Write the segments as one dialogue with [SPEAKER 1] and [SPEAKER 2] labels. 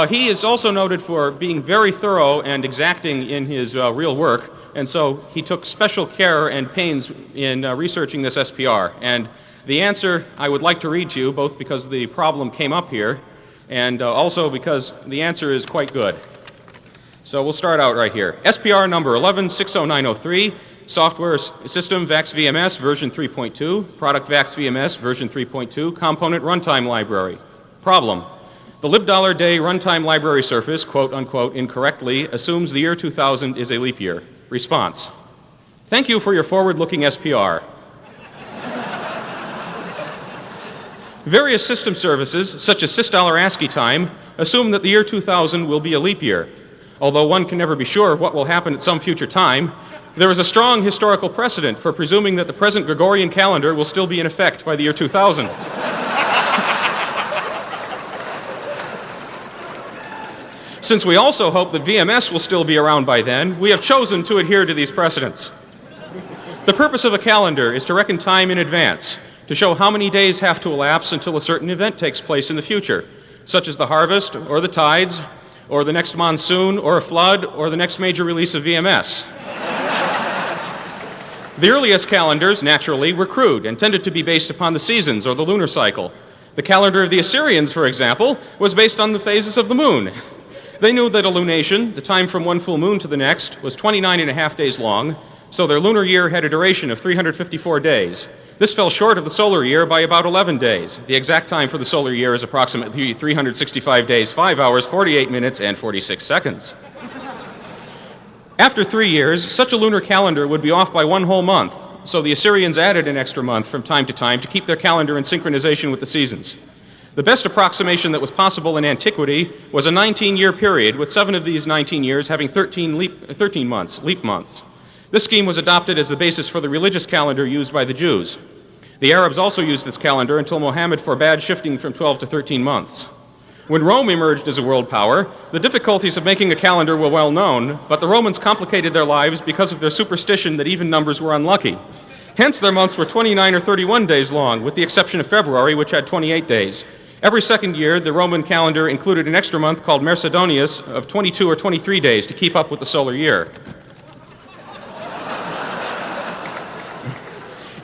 [SPEAKER 1] He is also noted for being very thorough and exacting in his real work, and so he took special care and pains in researching this SPR. And the answer I would like to read to you, both because the problem came up here and also because the answer is quite good. So we'll start out right here. SPR number 1160903, software system VAX VMS version 3.2, product VAX VMS version 3.2, component runtime library. Problem: the lib$day runtime library surface, quote unquote, incorrectly assumes the year 2000 is a leap year. Response: thank you for your forward-looking SPR. Various system services, such as sys$ASCII time, assume that the year 2000 will be a leap year. Although one can never be sure of what will happen at some future time, there is a strong historical precedent for presuming that the present Gregorian calendar will still be in effect by the year 2000. Since we also hope that VMS will still be around by then, we have chosen to adhere to these precedents. The purpose of a calendar is to reckon time in advance, to show how many days have to elapse until a certain event takes place in the future, such as the harvest, or the tides, or the next monsoon, or a flood, or the next major release of VMS. The earliest calendars, naturally, were crude and tended to be based upon the seasons or the lunar cycle. The calendar of the Assyrians, for example, was based on the phases of the moon. They knew that a lunation, the time from one full moon to the next, was 29.5 days long, so their lunar year had a duration of 354 days. This fell short of the solar year by about 11 days. The exact time for the solar year is approximately 365 days, 5 hours, 48 minutes, and 46 seconds. After 3 years, such a lunar calendar would be off by one whole month, so the Assyrians added an extra month from time to time to keep their calendar in synchronization with the seasons. The best approximation that was possible in antiquity was a 19-year period, with 7 of these 19 years having 13 months, leap months. This scheme was adopted as the basis for the religious calendar used by the Jews. The Arabs also used this calendar until Muhammad forbade shifting from 12 to 13 months. When Rome emerged as a world power, the difficulties of making a calendar were well known, but the Romans complicated their lives because of their superstition that even numbers were unlucky. Hence, their months were 29 or 31 days long, with the exception of February, which had 28 days. Every second year, the Roman calendar included an extra month called Mercedonius of 22 or 23 days to keep up with the solar year.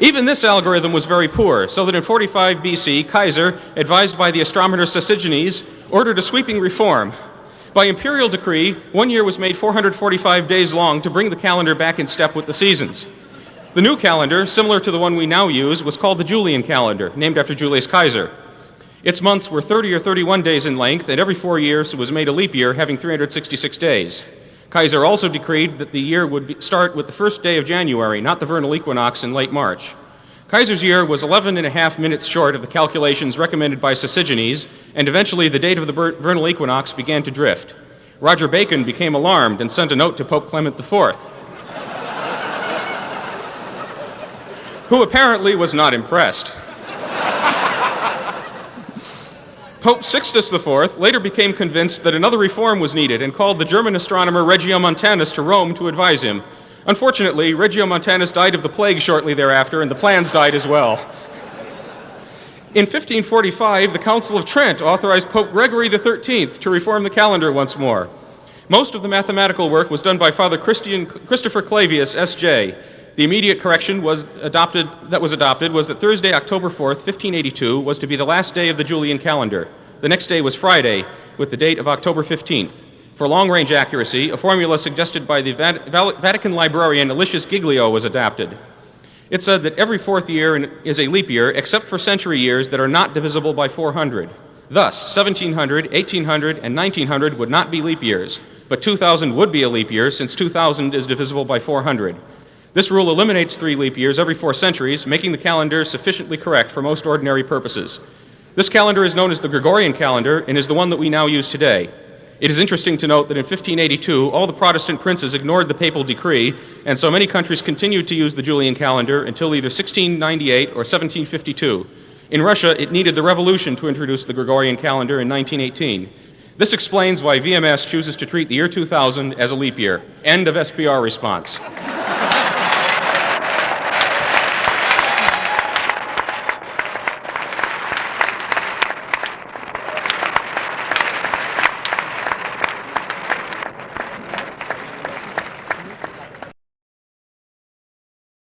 [SPEAKER 1] Even this algorithm was very poor, so that in 45 BC, Kaiser, advised by the astronomer Sosigenes, ordered a sweeping reform. By imperial decree, 1 year was made 445 days long to bring the calendar back in step with the seasons. The new calendar, similar to the one we now use, was called the Julian calendar, named after Julius Caesar. Its months were 30 or 31 days in length, and every 4 years was made a leap year, having 366 days. Kaiser also decreed that the year would start with the first day of January, not the vernal equinox in late March. Kaiser's year was 11.5 minutes short of the calculations recommended by Sosigenes, and eventually the date of the vernal equinox began to drift. Roger Bacon became alarmed and sent a note to Pope Clement IV, who apparently was not impressed. Pope Sixtus IV later became convinced that another reform was needed and called the German astronomer Regiomontanus to Rome to advise him. Unfortunately, Regiomontanus died of the plague shortly thereafter, and the plans died as well. In 1545, the Council of Trent authorized Pope Gregory XIII to reform the calendar once more. Most of the mathematical work was done by Father Christopher Clavius, S.J. The immediate correction was adopted that Thursday, October 4th, 1582, was to be the last day of the Julian calendar. The next day was Friday, with the date of October 15th. For long-range accuracy, a formula suggested by the Vatican librarian Aloysius Giglio was adapted. It said that every 4th year is a leap year, except for century years that are not divisible by 400. Thus, 1700, 1800, and 1900 would not be leap years, but 2000 would be a leap year, since 2000 is divisible by 400. This rule eliminates 3 leap years every 4 centuries, making the calendar sufficiently correct for most ordinary purposes. This calendar is known as the Gregorian calendar and is the one that we now use today. It is interesting to note that in 1582, all the Protestant princes ignored the papal decree, and so many countries continued to use the Julian calendar until either 1698 or 1752. In Russia, it needed the revolution to introduce the Gregorian calendar in 1918. This explains why VMS chooses to treat the year 2000 as a leap year. End of SPR response.